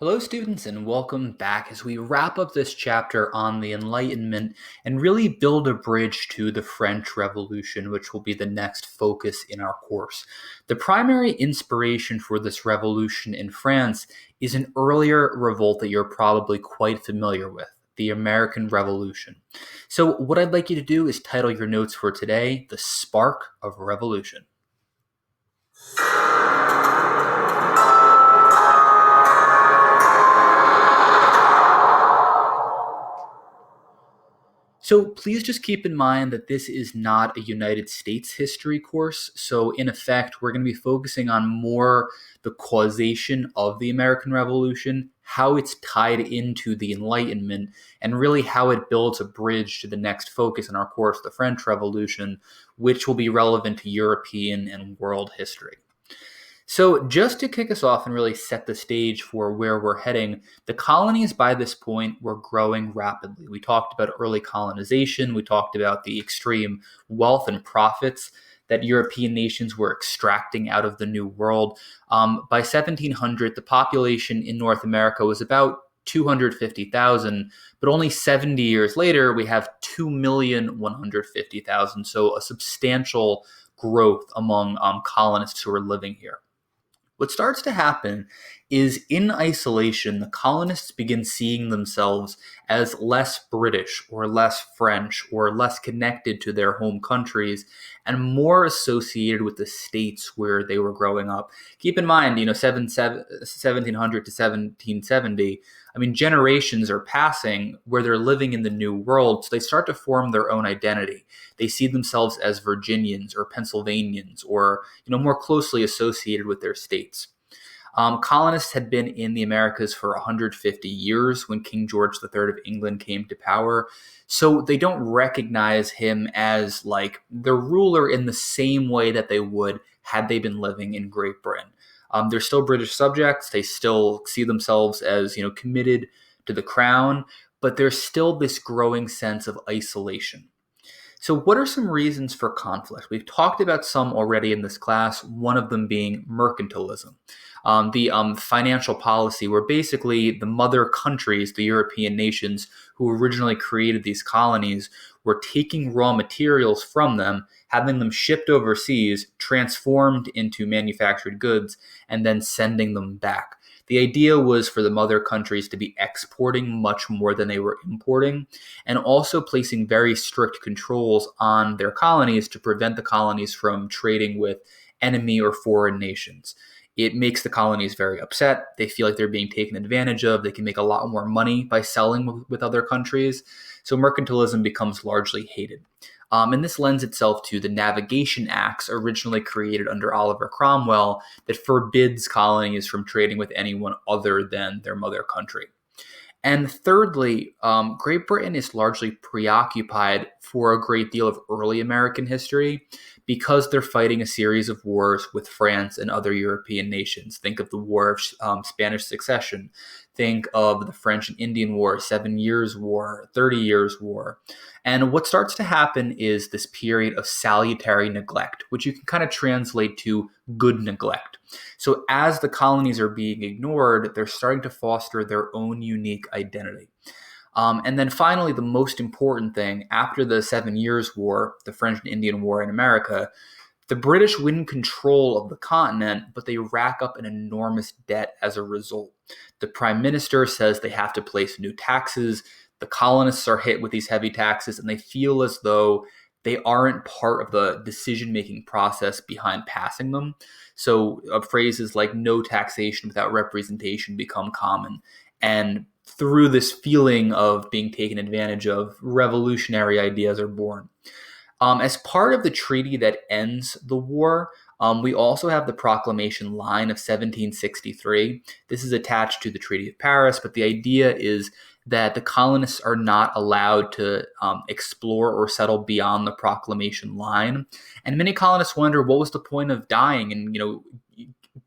Hello, students, and welcome back as we wrap up this chapter on the Enlightenment and really build a bridge to the French Revolution, which will be the next focus in our course. The primary inspiration for this revolution in France is an earlier revolt that you're probably quite familiar with, the American Revolution. So, what I'd like you to do is title your notes for today, The Spark of Revolution. So please just keep in mind that this is not a United States history course. So in effect, we're going to be focusing on more the causation of the American Revolution, how it's tied into the Enlightenment, and really how it builds a bridge to the next focus in our course, the French Revolution, which will be relevant to European and world history. So, just to kick us off and really set the stage for where we're heading, the colonies by this point were growing rapidly. We talked about early colonization, we talked about the extreme wealth and profits that European nations were extracting out of the New World. By 1700, the population in North America was about 250,000, but only 70 years later, we have 2,150,000. So, a substantial growth among colonists who are living here. What starts to happen is in isolation, the colonists begin seeing themselves as less British or less French or less connected to their home countries and more associated with the states where they were growing up. Keep in mind, 1700 to 1770, I mean, generations are passing where they're living in the New World, so they start to form their own identity. They see themselves as Virginians or Pennsylvanians or, more closely associated with their states. Colonists had been in the Americas for 150 years when King George III of England came to power. So they don't recognize him as like the ruler in the same way that they would had they been living in Great Britain. They're still British subjects. They still see themselves as, committed to the crown, but there's still this growing sense of isolation. So, what are some reasons for conflict? We've talked about some already in this class, one of them being mercantilism. The financial policy where basically the mother countries, the European nations who originally created these colonies, were taking raw materials from them, having them shipped overseas, transformed into manufactured goods, and then sending them back. The idea was for the mother countries to be exporting much more than they were importing, and also placing very strict controls on their colonies to prevent the colonies from trading with enemy or foreign nations. It makes the colonies very upset. They feel like they're being taken advantage of. They can make a lot more money by selling with other countries. So mercantilism becomes largely hated. And this lends itself to the Navigation Acts originally created under Oliver Cromwell that forbids colonies from trading with anyone other than their mother country. And thirdly, Great Britain is largely preoccupied for a great deal of early American history because they're fighting a series of wars with France and other European nations. Think of the War of Spanish Succession. Think of the French and Indian War, 7 Years' War, 30 Years' War. And what starts to happen is this period of salutary neglect, which you can kind of translate to good neglect. So as the colonies are being ignored, they're starting to foster their own unique identity. And then finally, the most important thing, after the 7 Years' War, the French and Indian War in America, the British win control of the continent, but they rack up an enormous debt as a result. The prime minister says they have to place new taxes. The colonists are hit with these heavy taxes, and they feel as though they aren't part of the decision-making process behind passing them. So phrases like no taxation without representation become common. And through this feeling of being taken advantage of, revolutionary ideas are born. As part of the treaty that ends the war, we also have the Proclamation Line of 1763. This is attached to the Treaty of Paris, but the idea is that the colonists are not allowed to explore or settle beyond the Proclamation Line. And many colonists wonder what was the point of dying and,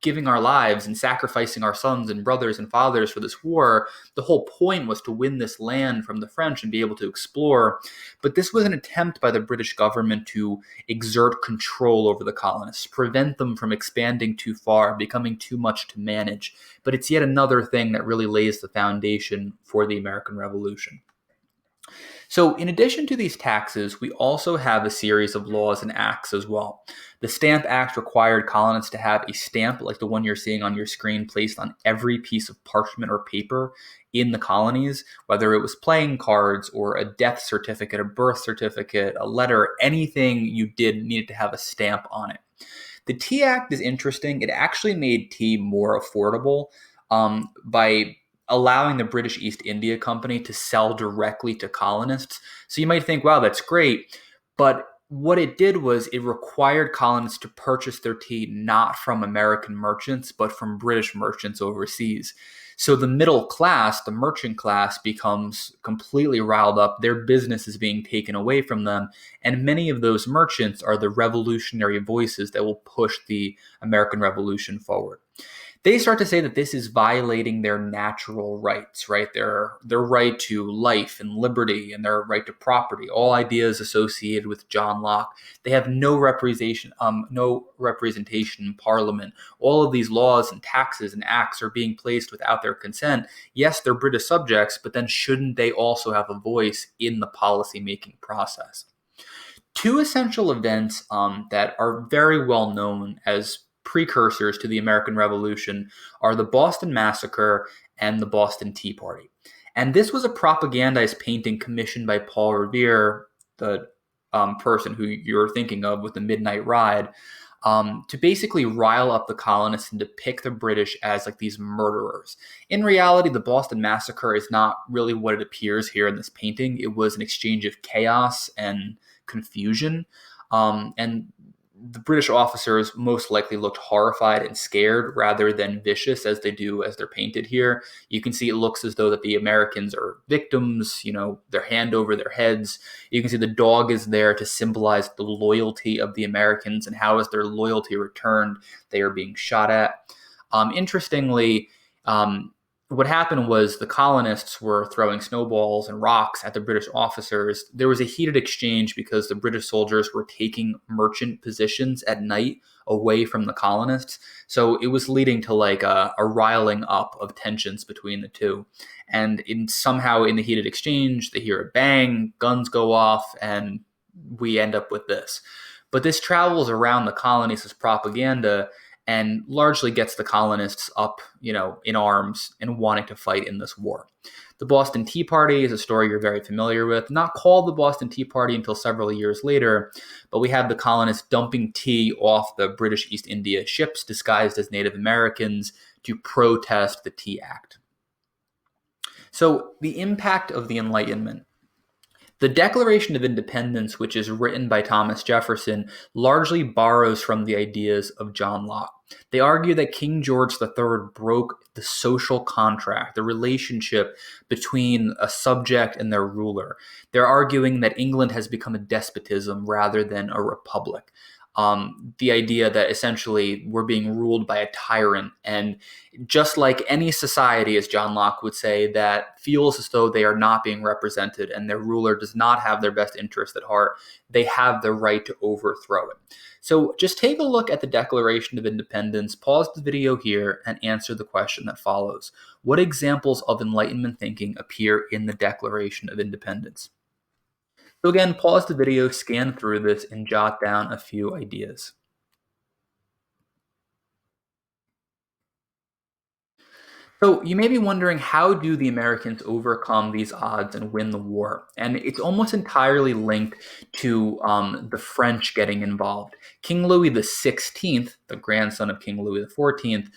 giving our lives and sacrificing our sons and brothers and fathers for this war. The whole point was to win this land from the French and be able to explore. But this was an attempt by the British government to exert control over the colonists, prevent them from expanding too far, becoming too much to manage. But it's yet another thing that really lays the foundation for the American Revolution. So in addition to these taxes, we also have a series of laws and acts as well. The Stamp Act required colonists to have a stamp like the one you're seeing on your screen placed on every piece of parchment or paper in the colonies, whether it was playing cards or a death certificate, a birth certificate, a letter, anything you did needed to have a stamp on it. The Tea Act is interesting. It actually made tea more affordable by allowing the British East India Company to sell directly to colonists. So you might think, wow, that's great. But what it did was it required colonists to purchase their tea not from American merchants, but from British merchants overseas. So the middle class, the merchant class, becomes completely riled up. Their business is being taken away from them. And many of those merchants are the revolutionary voices that will push the American Revolution forward. They start to say that this is violating their natural rights, right? Their right to life and liberty and their right to property, all ideas associated with John Locke. They have no representation in Parliament. All of these laws and taxes and acts are being placed without their consent. Yes, they're British subjects, but then shouldn't they also have a voice in the policy-making process? Two essential events that are very well known as precursors to the American Revolution are the Boston Massacre and the Boston Tea Party. And this was a propagandized painting commissioned by Paul Revere, the person who you're thinking of with the Midnight Ride, to basically rile up the colonists and depict the British as like these murderers. In reality, the Boston Massacre is not really what it appears here in this painting. It was an exchange of chaos and confusion. And the British officers most likely looked horrified and scared rather than vicious as they do as they're painted here. You can see it looks as though that the Americans are victims, their hand over their heads. You can see the dog is there to symbolize the loyalty of the Americans, and how is their loyalty returned? They are being shot at. Interestingly, what happened was the colonists were throwing snowballs and rocks at the British officers. There was a heated exchange because the British soldiers were taking merchant positions at night away from the colonists. So it was leading to like a riling up of tensions between the two. And somehow in the heated exchange, they hear a bang, guns go off, and we end up with this. But this travels around the colonies as propaganda and largely gets the colonists up, in arms and wanting to fight in this war. The Boston Tea Party is a story you're very familiar with, not called the Boston Tea Party until several years later, but we have the colonists dumping tea off the British East India ships disguised as Native Americans to protest the Tea Act. So the impact of the Enlightenment. The Declaration of Independence, which is written by Thomas Jefferson, largely borrows from the ideas of John Locke. They argue that King George III broke the social contract, the relationship between a subject and their ruler. They're arguing that England has become a despotism rather than a republic. The idea that essentially we're being ruled by a tyrant, and just like any society, as John Locke would say, that feels as though they are not being represented and their ruler does not have their best interest at heart, they have the right to overthrow it. So just take a look at the Declaration of Independence, pause the video here, and answer the question that follows. What examples of Enlightenment thinking appear in the Declaration of Independence? So again, pause the video, scan through this, and jot down a few ideas. So you may be wondering, how do the Americans overcome these odds and win the war? And it's almost entirely linked to the French getting involved. King Louis XVI, the grandson of King Louis XIV,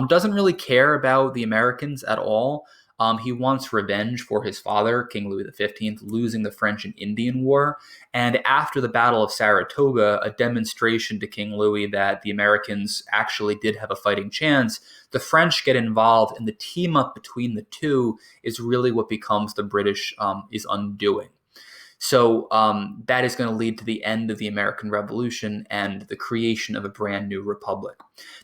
doesn't really care about the Americans at all. He wants revenge for his father, King Louis XV, losing the French and Indian War. And after the Battle of Saratoga, a demonstration to King Louis that the Americans actually did have a fighting chance, the French get involved, and the team up between the two is really what becomes the British is undoing. So that is going to lead to the end of the American Revolution and the creation of a brand new republic.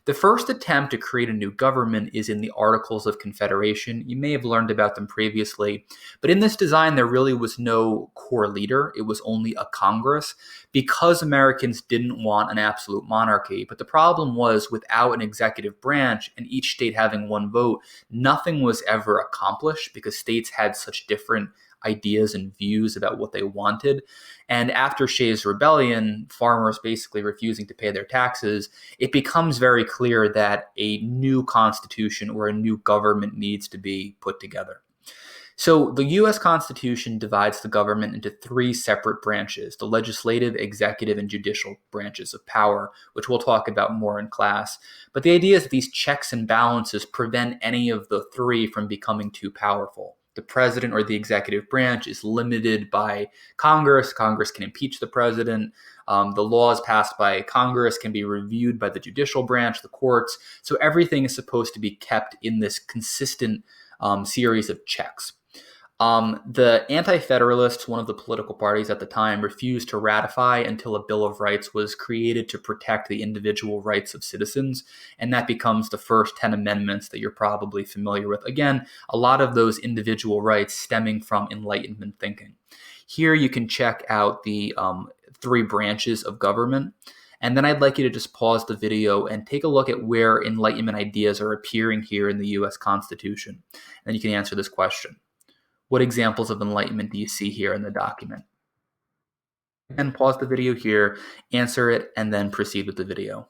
The first attempt to create a new government is in the Articles of Confederation. You may have learned about them previously, but in this design, there really was no core leader. It was only a Congress because Americans didn't want an absolute monarchy. But the problem was, without an executive branch and each state having one vote, nothing was ever accomplished because states had such different ideas and views about what they wanted. And after Shays' Rebellion, farmers basically refusing to pay their taxes, it becomes very clear that a new constitution or a new government needs to be put together. So the U.S. Constitution divides the government into three separate branches: the legislative, executive, and judicial branches of power, which we'll talk about more in class. But the idea is that these checks and balances prevent any of the three from becoming too powerful. The president or the executive branch is limited by Congress. Congress can impeach the president. The laws passed by Congress can be reviewed by the judicial branch, the courts. So everything is supposed to be kept in this consistent series of checks. The Anti-Federalists, one of the political parties at the time, refused to ratify until a Bill of Rights was created to protect the individual rights of citizens, and that becomes the first 10 amendments that you're probably familiar with. Again, a lot of those individual rights stemming from Enlightenment thinking. Here you can check out the three branches of government, and then I'd like you to just pause the video and take a look at where Enlightenment ideas are appearing here in the U.S. Constitution, and you can answer this question. What examples of Enlightenment do you see here in the document? And pause the video here, answer it, and then proceed with the video.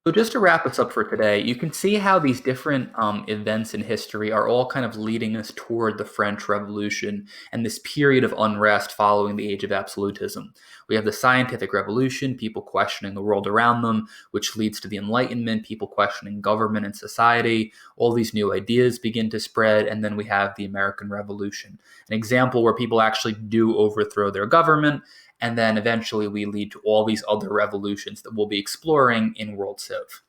So just to wrap us up for today, you can see how these different events in history are all kind of leading us toward the French Revolution and this period of unrest following the Age of Absolutism. We have the Scientific Revolution, people questioning the world around them, which leads to the Enlightenment, people questioning government and society. All these new ideas begin to spread, and then we have the American Revolution, an example where people actually do overthrow their government. And then eventually we lead to all these other revolutions that we'll be exploring in World Civ.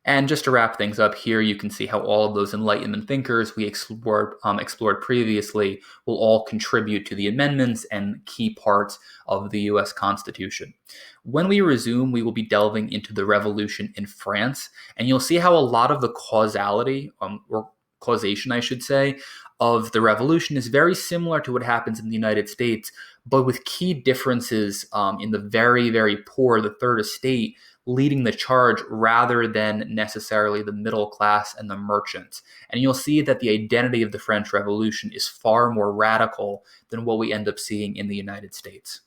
And just to wrap things up here, you can see how all of those Enlightenment thinkers we explored previously will all contribute to the amendments and key parts of the U.S. Constitution. When we resume, we will be delving into the revolution in France, and you'll see how a lot of the causality, or causation, I should say, of the revolution is very similar to what happens in the United States, but with key differences in the very, very poor, the third estate, leading the charge rather than necessarily the middle class and the merchants. And you'll see that the identity of the French Revolution is far more radical than what we end up seeing in the United States.